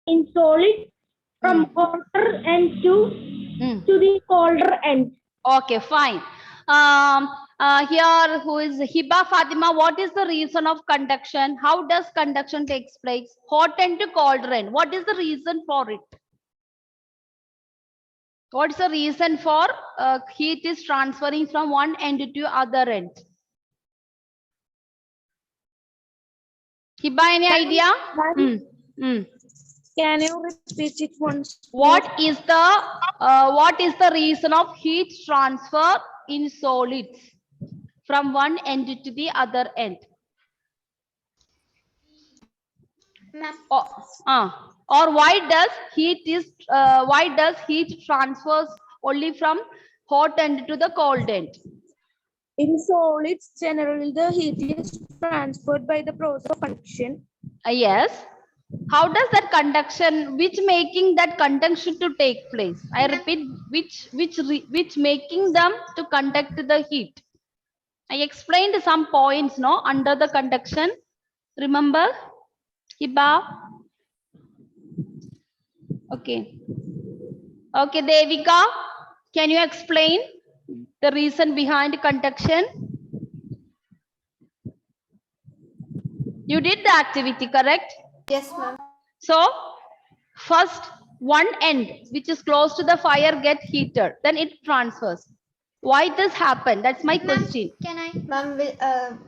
in solid from hotter end to the colder end. Okay, fine. Here, who is Hiba Fatima? What is the reason of conduction? How does conduction takes place? Hot end to cold end. What is the reason for it? What's the reason for heat is transferring from one end to other end? Hiba, any idea? Can you repeat it once? What is the reason of heat transfer in solids from one end to the other end? Or why does heat transfers only from hot end to the cold end? In solids, generally the heat is transferred by the process of conduction. Yes. How does that conduction, which making that conduction to take place? I repeat, which making them to conduct the heat? I explained some points, no, under the conduction. Remember, Hiba? Okay. Okay, Devika, can you explain the reason behind conduction? You did the activity, correct? Yes, ma'am. So, first one end which is close to the fire get heated, then it transfers. Why this happen? That's my question. Can I? Ma'am,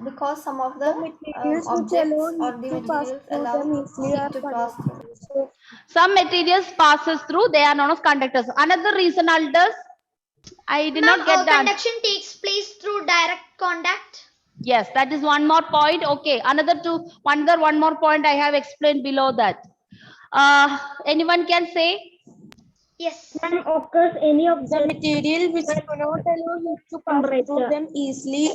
because some of the Materials objects which allow or heat the to pass materials through allow them easily are heat to pass through. conductors. Some materials passes through, they are known as conductors. Another reason, Aldous, I did not get that. Conduction takes place through direct contact. Yes, that is one more point. Okay, one more point I have explained below that. Anyone can say? Yes. When occurs any of the material which do not allow heat to pass through them easily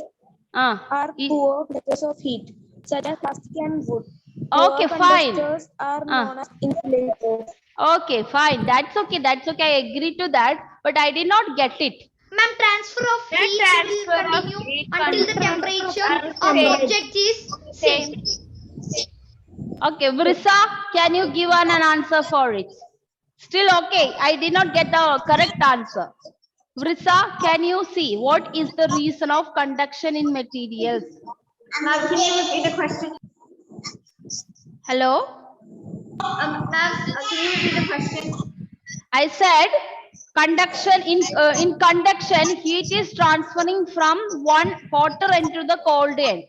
are poor conductors of heat, such as plastic and wood. Okay, Poor fine. conductors are known as insulators. Okay, fine. That's okay. That's okay. I agree to that. But I did not get it. Ma'am, transfer of heat will continue until the temperature of object is same. Okay, Vrisa, can you give an answer for it? Still okay. I did not get the correct answer. Vrisa, can you see what is the reason of conduction in materials? Ma'am, can you repeat the question? Hello? Ma'am, can you repeat the question? I said conduction in conduction, heat is transferring from one hotter end to the cold end.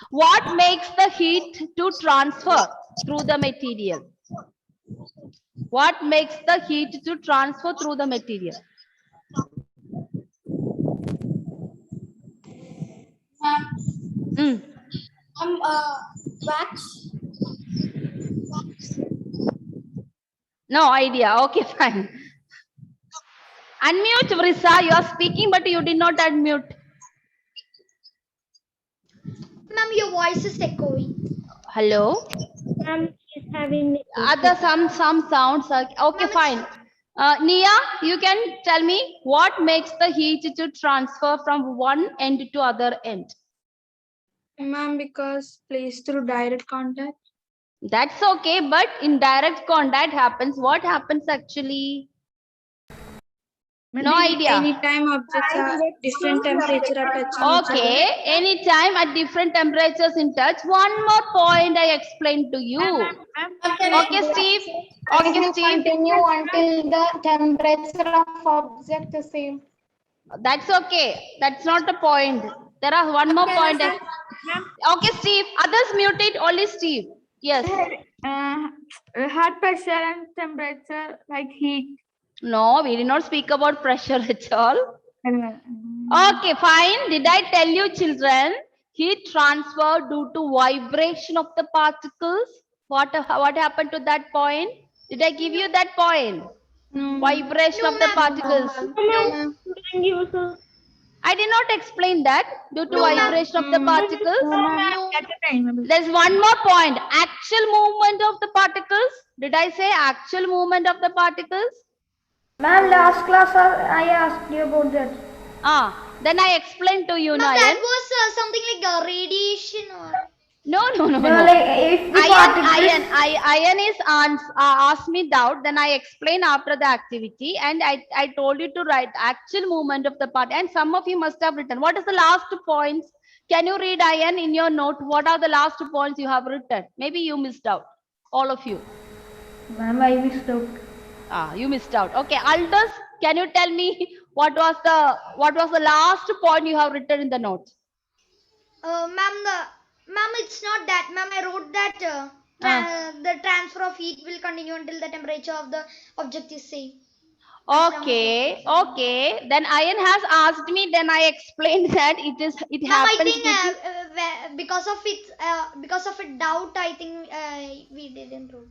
What makes the heat to transfer through the material? What makes the heat to transfer through the material? Wax. No idea. Okay, fine. Unmute, Vrisa. You are speaking, but you did not unmute. Ma'am, your voice is echoing. Hello. Ma'am, is having Other some sounds. Okay, fine. Nia, you can tell me what makes the heat to transfer from one end to other end? Ma'am, because placed through direct contact. That's okay, but in direct contact happens. What happens actually? No idea. Anytime objects are different temperature are touching Okay, anytime at different temperatures in touch. One more point I explained to you. Okay, Steve. Okay, Steve. Continue until the temperature of object the same. That's okay. That's not the point. There are one more point. Okay, Steve. Others muted. Only Steve. Yes. Heart pressure and temperature like heat. No, we did not speak about pressure at all. Okay, fine. Did I tell you, children? Heat transfer due to vibration of the particles. What happened to that point? Did I give you that point? Vibration of the particles. I did not explain that due to vibration of the particles. There's one more point. Actual movement of the particles. Did I say actual movement of the particles? Ma'am, last class I asked you about that. Then I explained to you, Ma'am, Nayan. that was something like a radiation or... No. Like if the particles. Iron is asked me doubt. Then I explain after the activity, and I told you to write actual movement of the part. And some of you must have written. What is the last points? Can you read Iron in your note? What are the last points you have written? Maybe you missed out. All of you. Ma'am, I missed out. You missed out. Okay, Aldous, can you tell me what was the last point you have written in the note? Ma'am, it's not that. Ma'am, I wrote that the transfer of heat will continue until the temperature of the object is same. Okay. Then Ian has asked me. Then I explained that it happens. I think because of a doubt, I think we didn't wrote.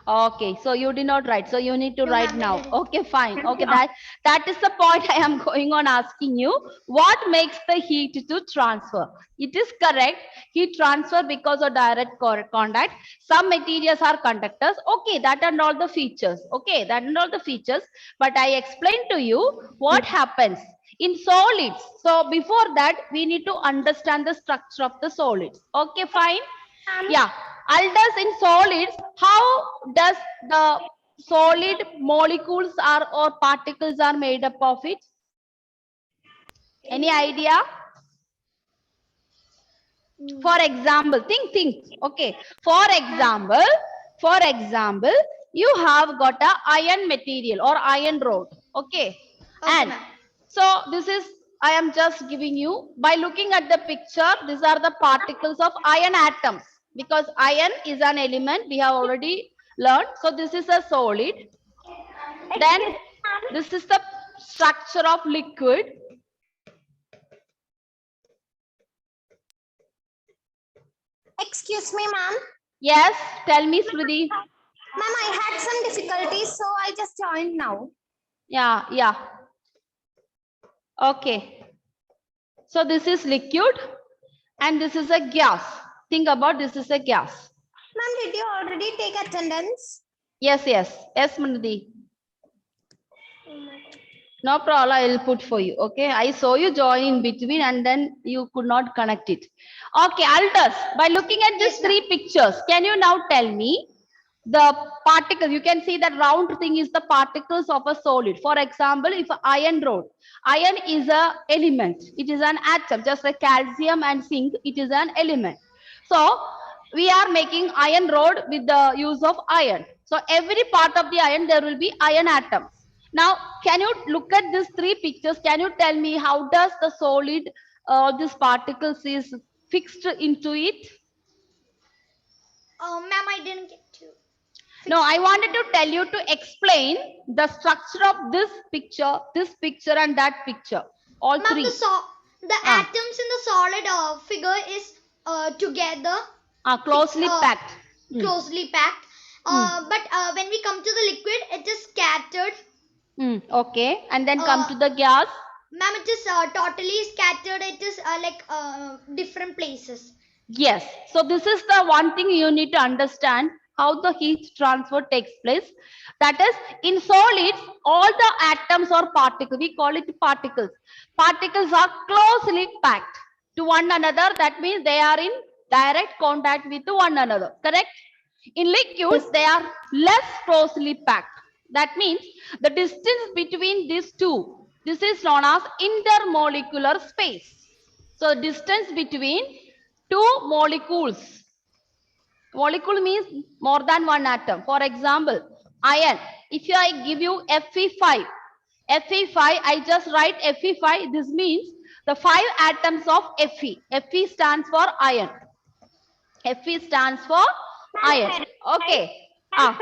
Okay, so you did not write. So you need to write now. Okay, fine. Okay, Yeah. that is the point I am going on asking you. What makes the heat to transfer? It is correct. Heat transfer because of direct contact. Some materials are conductors. Okay, that and all the features. Okay, that and all the features. But I explained to you what happens in solids. So before that, we need to understand the structure of the solids. Okay, fine. Yeah. Aldous, in solids, how does the solid molecules or particles are made up of it? Any idea? For example, think. Okay. For example, you have got a iron material or iron rod. Okay. And so this is, I am just giving you, by looking at the picture, these are the particles of iron atoms. Because iron is an element we have already learned. So this is a solid. Then this is the structure of liquid. Excuse me, ma'am. Yes, tell me, Smriti. Ma'am, I had some difficulties, so I just joined now. Yeah. Okay. So this is liquid and this is a gas. Think about this is a gas. Ma'am, did you already take attendance? Yes, Smriti. No problem, I will put for you. Okay, I saw you join in between and then you could not connect it. Okay, Aldous, by looking at these three pictures, can you now tell me the particles? You can see that round thing is the particles of a solid. For example, if iron rod, iron is a element. It is an atom, just like calcium and zinc. It is an element. So we are making iron rod with the use of iron. So every part of the iron there will be iron atoms. Now, can you look at these three pictures? Can you tell me how does the solid, these particles is fixed into it? Ma'am, I didn't get you. No, I wanted to tell you to explain the structure of this picture, and that picture. All three. The atoms in the solid figure is together. Closely packed. Closely packed. But when we come to the liquid, it is scattered. Okay, and then come to the gas. Ma'am, it is totally scattered. It is like different places. Yes. So this is the one thing you need to understand, how the heat transfer takes place. That is, in solids, all the atoms or particles, we call it particles. Particles are closely packed to one another. That means they are in direct contact with one another. Correct? In liquids, they are less closely packed. That means the distance between these two, this is known as intermolecular space. So distance between two molecules. Molecule means more than one atom. For example, iron. If I give you Fe5, I just write Fe5. This means the 5 atoms of Fe. Fe stands for iron. Fe stands for iron. Okay. 5.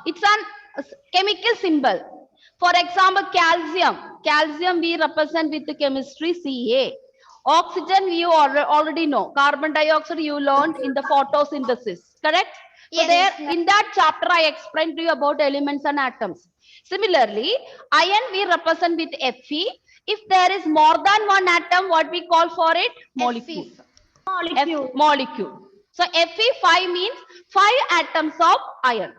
It's a chemical symbol. For example, calcium. Calcium we represent with the chemistry Ca. Oxygen you already know. Carbon dioxide you learned in the photosynthesis. Correct? Yes. So there in that chapter I explained to you about elements and atoms. Similarly, iron we represent with Fe. If there is more than one atom, what we call for it? Molecule. Molecule. So Fe5 means 5 atoms of iron.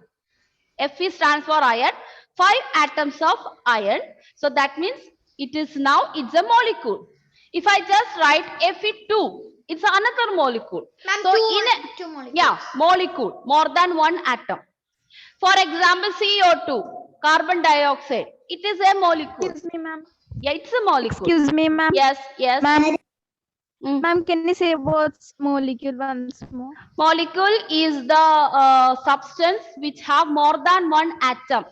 Fe stands for iron. 5 atoms of iron. So that means it's a molecule. If I just write Fe2, It's another molecule. Ma'am, So two molecules. yeah, molecule, more than one atom. For example, CO2, carbon dioxide. It is a molecule. Excuse me, ma'am. Yeah, it's a molecule. Excuse me, ma'am. Yes, yes. Ma'am, Mm. ma'am, can you say what's molecule once more? Molecule is the substance which have more than one atom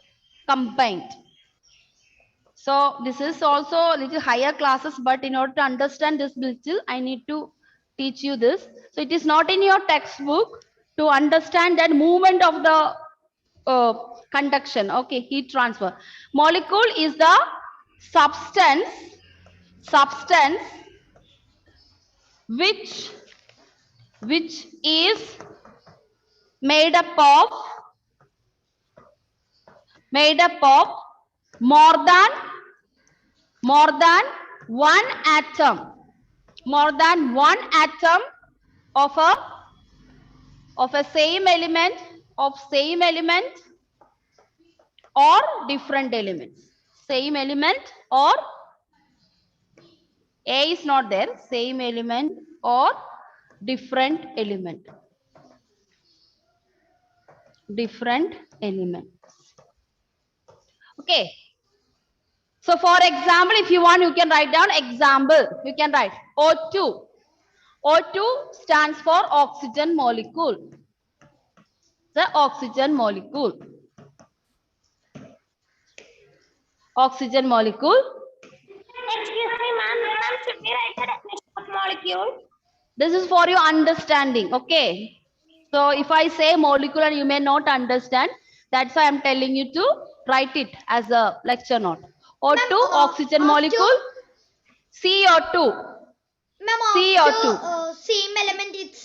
combined. So this is also a little higher classes, but in order to understand this little, I need to teach you this. So it is not in your textbook to understand that movement of the conduction. Okay, heat transfer. Molecule is the substance which is made up of more than one atom, of a same element or different elements. Same element or A is not there, same element or different element. Okay. So for example, if you want, you can write down example. You can write O2. O2 stands for oxygen molecule. The oxygen molecule. Oxygen molecule. Excuse me, ma'am. Ma'am, should we write the definition of molecule? This is for your understanding. Okay. So if I say molecule and you may not understand, that's why I'm telling you to write it as a lecture note. O2, oxygen molecule. CO2. Ma'am, CO2. Same element, it's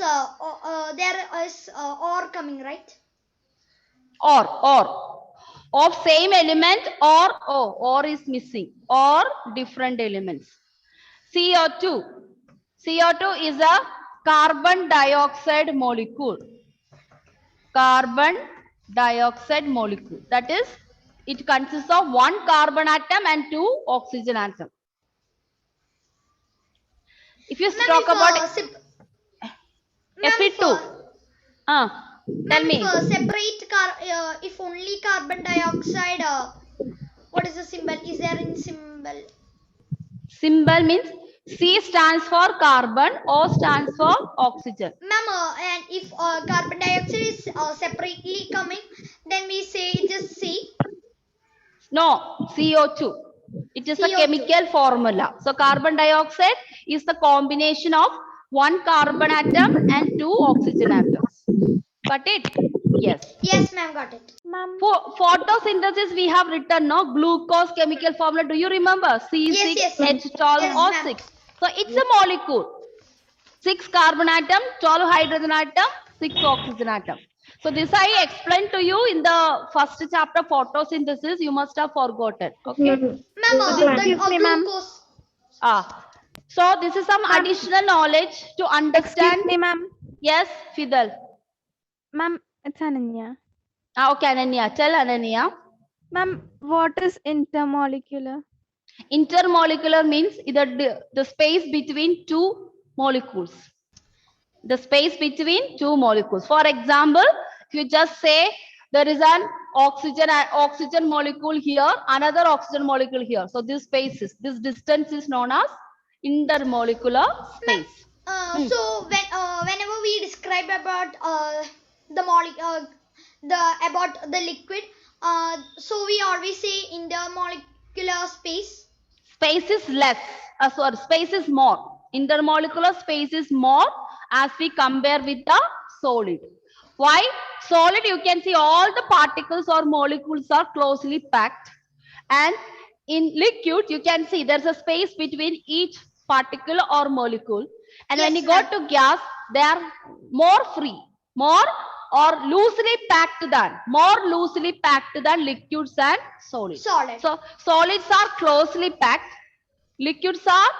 there is or coming, right? Or. Of same element or is missing, or different elements. CO2. CO2 is a carbon dioxide molecule. Carbon dioxide molecule. That is, it consists of one carbon atom and two oxygen atom. If you talk about Fe2, tell me. If only carbon dioxide, what is the symbol? Is there any symbol? Symbol means C stands for carbon, O stands for oxygen. Ma'am, and if carbon dioxide is separately coming, then we say just C. No, CO2. It is a CO2. chemical formula. So carbon dioxide is the combination of one carbon atom and two oxygen atoms. Got it? Yes. Yes, ma'am, got it. Ma'am, For photosynthesis, we have written no glucose chemical formula. Do you remember? C6H12O6. Yes, ma'am. So it's a molecule. 6 carbon atom, 12 hydrogen atom, 6 oxygen atom. So this I explained to you in the first chapter, photosynthesis. You must have forgotten. Okay. Ma'am, Excuse me, ma'am. glucose. So this is some additional knowledge to understand. excuse me, ma'am. Yes, Fidel. Ma'am, it's Ananya. Okay, Ananya. Tell Ananya. Ma'am, what is intermolecular? Intermolecular means either the space between two molecules. The space between two molecules. For example, if you just say there is an oxygen molecule here, another oxygen molecule here. So this distance is known as intermolecular space. So whenever we describe about about the liquid, so we always say intermolecular space. Space is less. Space is more. Intermolecular space is more as we compare with the solid. Why? Solid, you can see all the particles or molecules are closely packed, and in liquid you can see there's a space between each particle or molecule, and when you go to gas, they are more free, more loosely packed than liquids and solids. So solids are closely packed, liquids are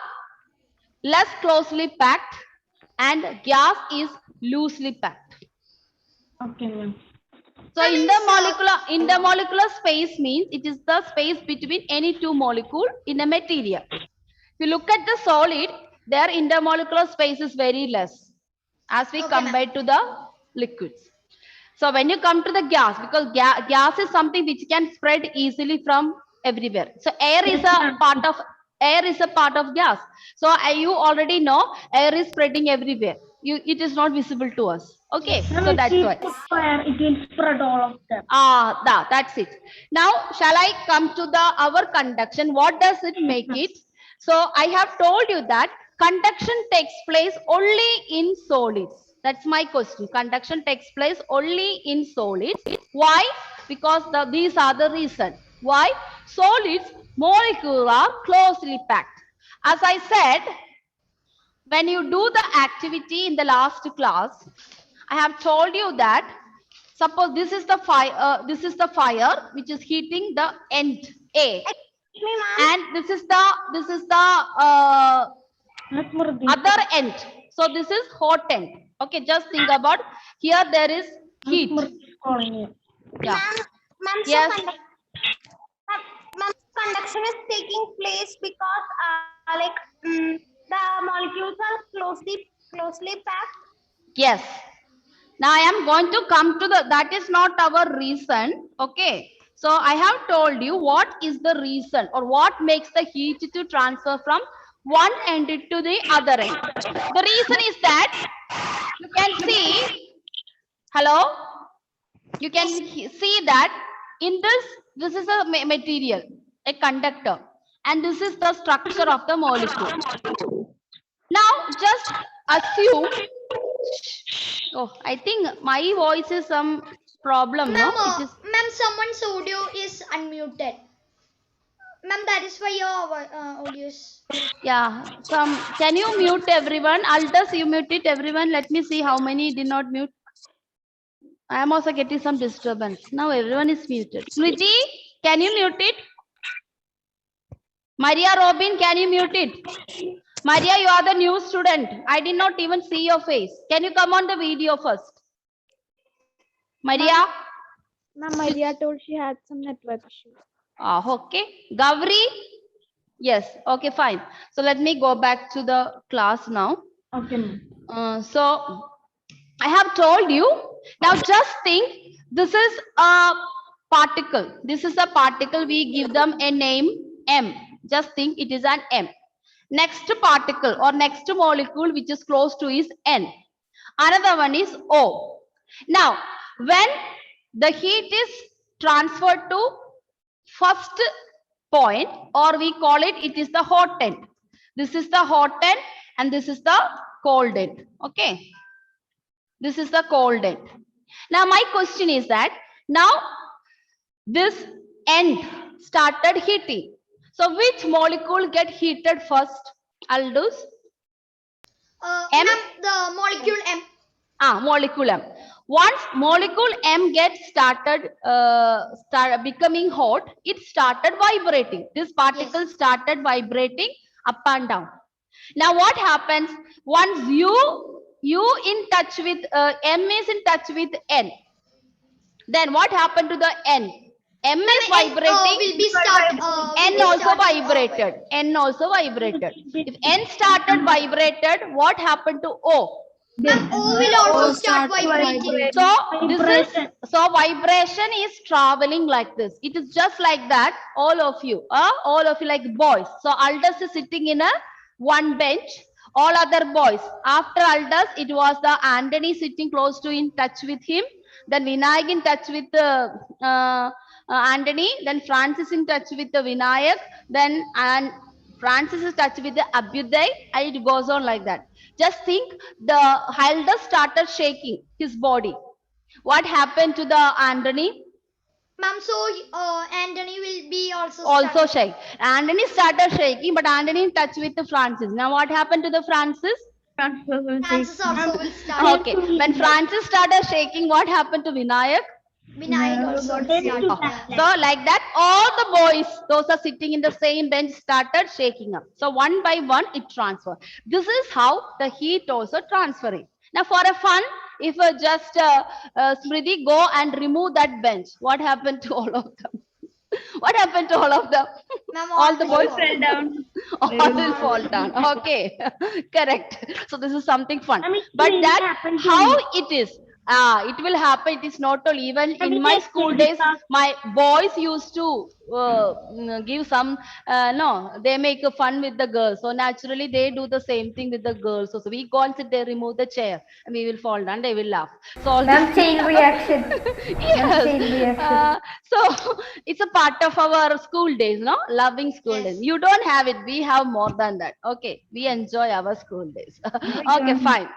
less closely packed, and gas is loosely packed. Okay, ma'am. So intermolecular space means it is the space between any two molecules in a material. If you look at the solid, their intermolecular space is very less as we Okay, ma'am. compare to the liquids. So when you come to the gas, because gas is something which can spread easily from everywhere. So air is a part of gas. So you already know air is spreading everywhere. It is not visible to us. Okay, so that's why. Fire, it will spread all of them. That's it. Now, shall I come to our conduction? What does it make it? So I have told you that conduction takes place only in solids. That's my question. Conduction takes place only in solids. Why? Because these are the reason. Why? Solids molecules are closely packed. As I said, when you do the activity in the last class, I have told you that suppose this is the fire which is heating the end A, and this is the other end. So this is hot end. Okay, just think about here there is heat. Yeah. Ma'am, Yes. Conduction is taking place because the molecules are closely packed. Yes. Now I am going to come to that is not our reason. Okay. So I have told you what is the reason or what makes the heat to transfer from one end to the other end. The reason is that you can see, hello, you can see that in this is a material, a conductor, and this is the structure of the molecule. Now just assume, oh, I think my voice is some problem, no? It is, Ma'am, someone's audio is unmuted. Ma'am, that is why your audio is. yeah, can you mute everyone? Aldous, you mute it, everyone. Let me see how many did not mute. I am also getting some disturbance. Now everyone is muted. Smriti, can you mute it? Maria Robin, can you mute it? Maria, you are the new student. I did not even see your face. Can you come on the video first? Maria? Ma'am, Maria told she had some network issues. Okay. Gavri? Yes. Okay, fine. So let me go back to the class now. Okay. So I have told you. Now just think, this is a particle. This is a particle. We give them a name M. Just think it is an M. Next particle or next molecule which is close to is N. Another one is O. Now, when the heat is transferred to first point, or we call it, it is the hot end. This is the hot end and this is the cold end. Okay. This is the cold end. Now, my question is that now this end started heating. So, which molecule get heated first? Aldous? M? Ma'am, the molecule M. Molecule M. Once molecule M gets started becoming hot, it started vibrating. This particle started vibrating up and down. Now, what happens once you in touch with M is in touch with N? Then what happened to the N? M is vibrating. N also vibrated. N also vibrated. If N started vibrated, what happened to O? Ma'am, O will also start vibrating. So vibration is traveling like this. It is just like that. All of you like boys. So Aldous is sitting in one bench. All other boys. After Aldous, it was the Anthony sitting close to in touch with him. Then Vinayak in touch with Anthony. Then Francis in touch with the Vinayak. Then Francis is touch with the Abhyuday, and it goes on like that. Just think, the Aldous started shaking his body. What happened to the Anthony? Ma'am, so Anthony will be also shake. Anthony started shaking, but Anthony in touch with the Francis. Now what happened to the Francis? Francis also will start. Okay. When Francis started shaking, what happened to Vinayak? Vinayak also will start. So like that, all the boys, those are sitting in the same bench, started shaking up. So one by one, it transferred. This is how the heat also transferring. Now for a fun, if just Smriti go and remove that bench, what happened to all of them? What happened to all of them? Ma'am, All the will boys fall. fell down. all will fall down. Okay, correct. So this is something fun. I mean, But it that happened to how me. it is. It will happen. It is not all. Even I in mean, my like, school days, because my boys used to give some. No, they make a fun with the girls. So naturally, they do the same thing with the girls. So we go and sit there, remove the chair, and we will fall down. They will laugh. So all Ma'am, this. chain reaction. Ma'am, Yes. chain reaction. So it's a part of our school days, no? Loving school days. Yes. You don't have it. We have more than that. Okay. We enjoy our school days. Okay, fine.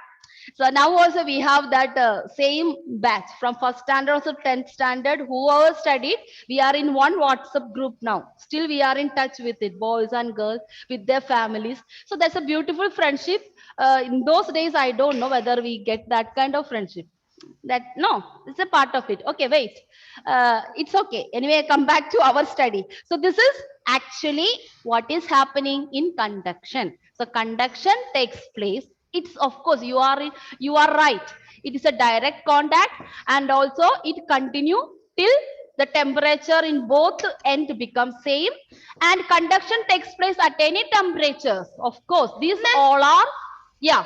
So now also we have that same batch from first standard also 10th standard. Whoever studied, we are in one WhatsApp group now. Still we are in touch with it, boys and girls with their families. So that's a beautiful friendship. In those days, I don't know whether we get that kind of friendship. That no, it's a part of it. Okay, wait. It's okay. Anyway, come back to our study. So this is actually what is happening in conduction. So conduction takes place. It's of course you are right. It is a direct contact, and also it continue till the temperature in both end becomes same, and conduction takes place at any temperatures. Of course, these all are yeah.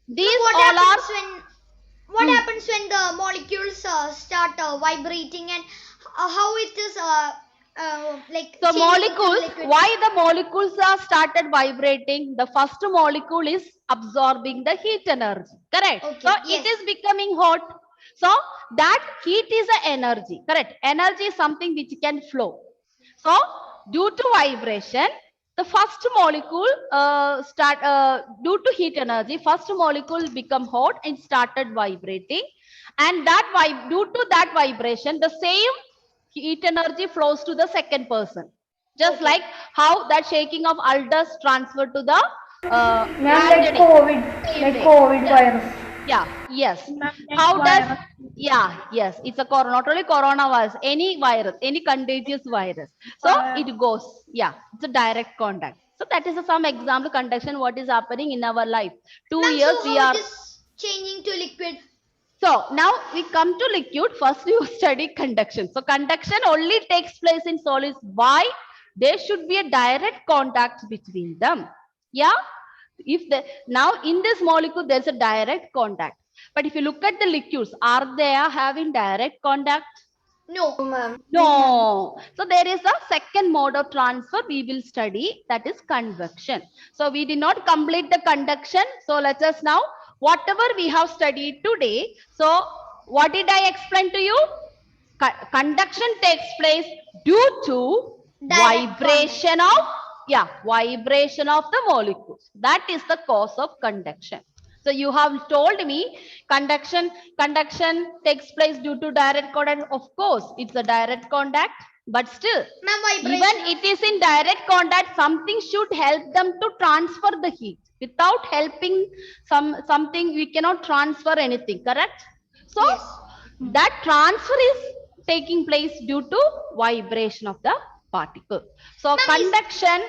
These What all are happens when what happens when the molecules start vibrating, and how it is like so changing into molecules, liquid? why the molecules are started vibrating? The first molecule is absorbing the heat energy. Correct. Okay, So yes. it is becoming hot. So that heat is the energy. Correct. Energy is something which can flow. So due to vibration, the first molecule due to heat energy, first molecule become hot and started vibrating, and that due to that vibration, the same heat energy flows to the second person. Just like how that shaking of Aldous transferred to the Ma'am, like Anthony. COVID, Same like way. COVID virus. Yeah, yes. How does, yeah, yes, it's a not only coronavirus, any virus, any contagious virus. So it goes, yeah, it's a direct contact. So that is some example conduction, what is happening in our life. 2 Ma'am, years so we how are. it is changing to liquid? So now we come to liquid. First you study conduction. So conduction only takes place in solids. Why? There should be a direct contact between them. Yeah. If the now in this molecule there's a direct contact. But if you look at the liquids, are they having direct contact? No. Ma'am. No. So there is a second mode of transfer we will study, that is convection. So we did not complete the conduction. So let us now, whatever we have studied today. So what did I explain to you? Conduction takes place due to Direct vibration of, yeah, vibration of the molecules. That is the cause of conduction. So you have told me conduction takes place due to direct contact. Of course, it's a direct contact, but still, Ma'am, vibration. even it is in direct contact, something should help them to transfer the heat. Without helping something, we cannot transfer anything, correct? So Yes. that transfer is taking place due to vibration of the particle. So conduction,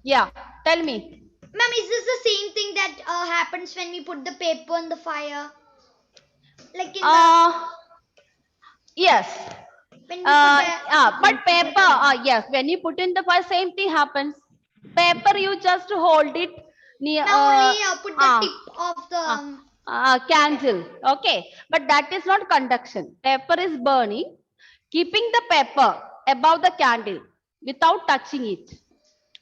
yeah, tell me. Ma'am, is this the same thing that happens when we put the paper in the fire? Like in Yes. when we put But paper, yes, when you put in the fire, same thing happens. Paper, you just hold it near, now only put the tip of the candle. Okay, but that is not conduction. Paper is burning, keeping the paper above the candle without touching it,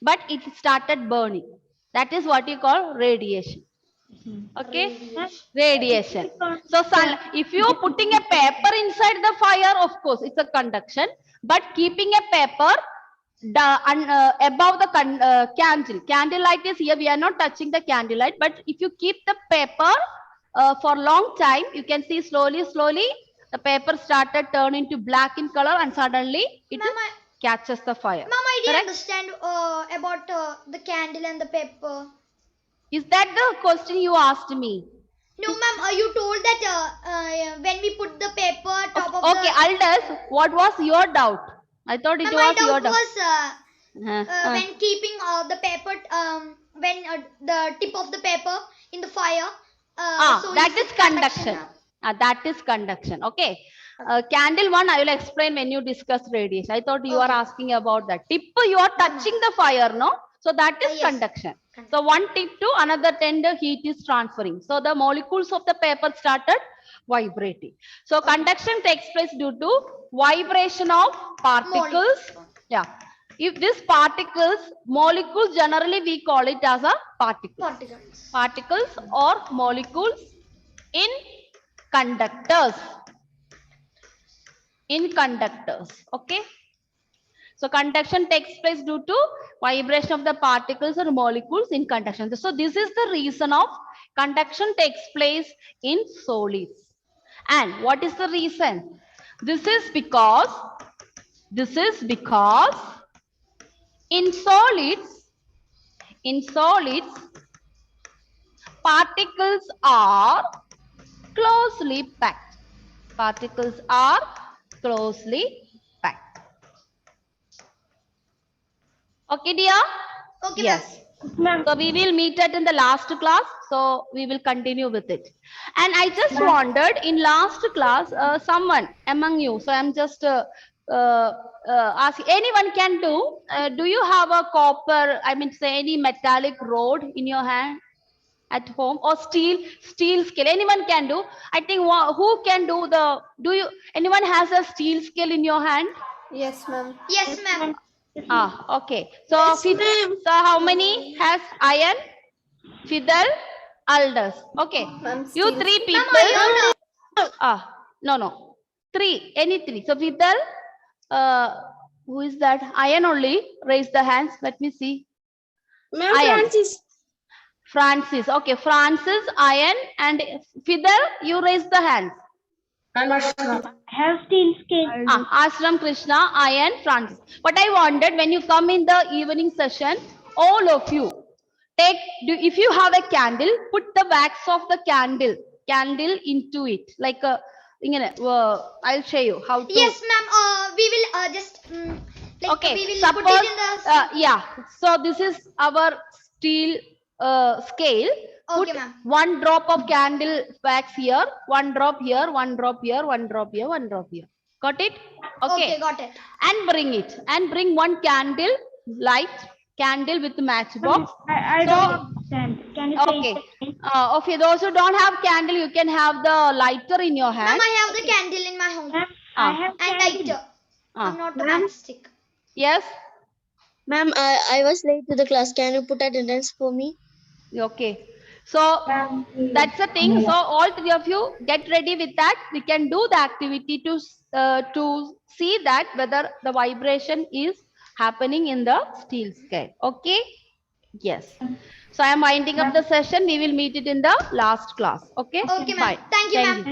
but it started burning. That is what you call radiation. Okay, radiation. So if you are putting a paper inside the fire, of course it's a conduction, but keeping a paper above the candle light is here, we are not touching the candle light, but if you keep the paper for long time, you can see slowly the paper started turn into black in color, and suddenly it catches the fire. Ma'am, I didn't Correct? understand about the candle and the paper. Is that the question you asked me? No, ma'am, you told that when we put the paper top of Okay, Aldous, what was your doubt? I thought it the... my was your doubt doubt. was when keeping the paper, when the tip of the paper in the fire. So That is is it conduction. That is conduction. Okay. Candle one, I will explain when you discuss radiation. I thought you are asking about that. Tip, you are touching the fire, no? So that is Yes. conduction. So one tip to another tender heat is transferring. So the molecules of the paper started vibrating. So conduction takes place due to vibration of particles. Yeah. If these particles, molecules, generally we call it as a particles. Particles or molecules in conductors. In conductors. Okay. So conduction takes place due to vibration of the particles or molecules in conduction. So this is the reason of conduction takes place in solids. And what is the reason? This is because in solids, particles are closely packed. Particles are closely packed. Okay, dear? Okay, Yes. So we will meet it in the last class. So we will continue with it. And I just wondered in last class, someone among you. So I'm just asking, anyone can do. Do you have a copper, I mean, say any metallic rod in your hand at home, or steel scale? Anyone can do. I think who can do the, anyone has a steel scale in your hand? Yes, ma'am. Yes, ma'am. Okay. So, so how many has iron? Fidel, Aldous. Okay. You three people. No. Three. Any three. So Fidel, who is that? Iron only. Raise the hands. Let me see. Iron. Francis. Okay. Francis, Iron, and Fidel, you raise the hands. Have steel scale. Ashram, Krishna, Iron, Francis. But I wanted, when you come in the evening session, all of you if you have a candle, put the wax of the candle into it, like I'll show you how to. Yes, ma'am. We will just Okay. we will Suppose, put it in the yeah. So this is our steel scale. Okay, Put ma'am. one drop of candle wax here, one drop here, one drop here, one drop here, one drop here. Got it? Okay. Got it. And bring it. And bring one candle, light candle with matchbox. I don't understand. Can you say Okay. it? Okay. Those who don't have candle, you can have the lighter in your hand. Ma'am, I have the candle in my home. I have And candle. lighter. I'm not a matchstick. Yes. Ma'am, I was late to the class. Can you put attendance for me? Okay. So that's the thing. So all three of you get ready with that. We can do the activity to see that whether the vibration is happening in the steel scale. Okay. Yes. So I am winding up the session. We will meet it in the last class. Okay. Okay, ma'am. Bye. Thank you, ma'am.